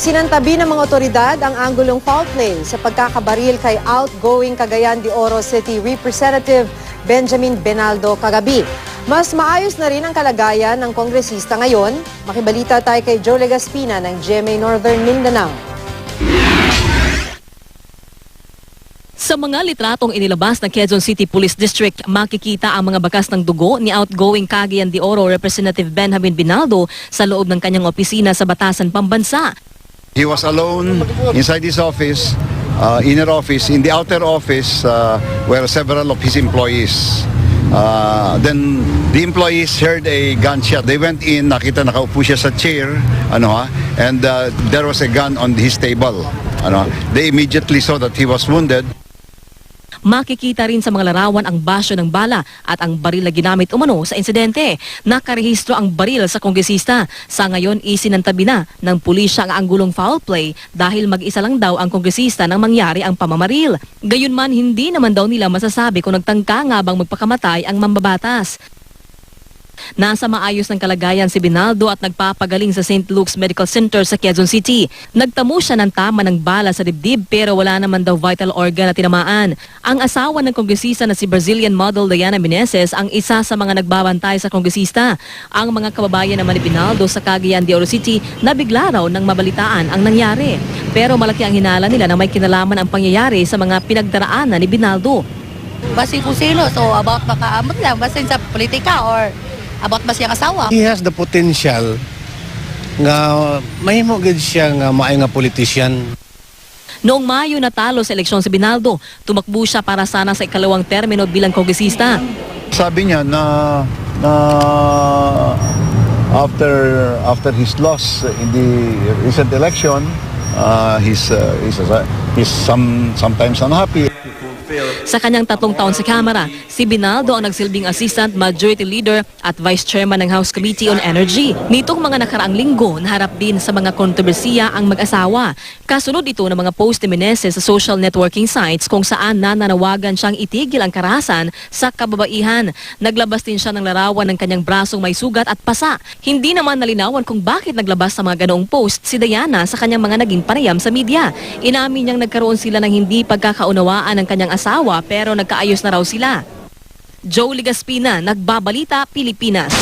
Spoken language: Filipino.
Sinantabi ng mga otoridad ang anggulong foul play sa pagkakabaril kay outgoing Cagayan de Oro City Representative Benjamin Benaldo kagabi. Mas maayos na rin ang kalagayan ng kongresista ngayon. Makibalita tayo kay Joe Legaspina ng GMA Northern Mindanao. Sa mga litratong inilabas ng Quezon City Police District, makikita ang mga bakas ng dugo ni outgoing Cagayan de Oro Representative Benjamin Benaldo sa loob ng kanyang opisina sa Batasan, Pambansa. He was alone inside his office, inner office. In the outer office were several of his employees. Then the employees heard a gunshot. They went in, nakita nakaupo siya sa chair, and there was a gun on his table. They immediately saw that he was wounded. Makikita rin sa mga larawan ang basyo ng bala at ang baril na ginamit umano sa insidente. Nakarehistro ang baril sa kongresista. Sa ngayon, isinantabi na ng pulisya ang anggulong foul play dahil mag-isa lang daw ang kongresista nang mangyari ang pamamaril. Gayunman, hindi naman daw nila masasabi kung nagtangka nga bang magpakamatay ang mambabatas. Nasa maayos ng kalagayan si Benaldo at nagpapagaling sa St. Luke's Medical Center sa Quezon City. Nagtamo siya ng tama ng bala sa dibdib pero wala naman daw vital organ na tinamaan. Ang asawa ng kongresista na si Brazilian model Diana Meneses ang isa sa mga nagbabantay sa kongresista. Ang mga kababayan naman ni Benaldo sa Cagayan de Oro City nabigla raw nang mabalitaan ang nangyari. Pero malaki ang hinala nila na may kinalaman ang pangyayari sa mga pinagdaraanan ni Benaldo. Basi kung sino, so about makaamot lang, basta sa politika or about ba siyang asawa? He has the potential nga mahimo gid siya nga maay nga politician. Noong Mayo natalo sa eleksyon si Benaldo, tumakbo siya para sana sa ikalawang termino bilang kongresista. Sabi niya na after his loss in the recent election, he's sometimes unhappy. Sa kanyang 3 taon sa Kamara, si Benaldo ang nagsilbing Assistant Majority Leader at Vice Chairman ng House Committee on Energy. Nitong mga nakaraang linggo, naharap din sa mga kontrobersiya ang mag-asawa. Kasunod ito ng mga post ni Meneses sa social networking sites kung saan nananawagan siyang itigil ang karahasan sa kababaihan. Naglabas din siya ng larawan ng kanyang brasong may sugat at pasa. Hindi naman nalinawan kung bakit naglabas sa mga ganoong post si Diana sa kanyang mga naging panayam sa media. Inamin niyang nagkaroon sila ng hindi pagkakaunawaan ng kanyang asawa pero nagkaayos na raw sila. Joe Legaspina, Nagbabalita, Pilipinas.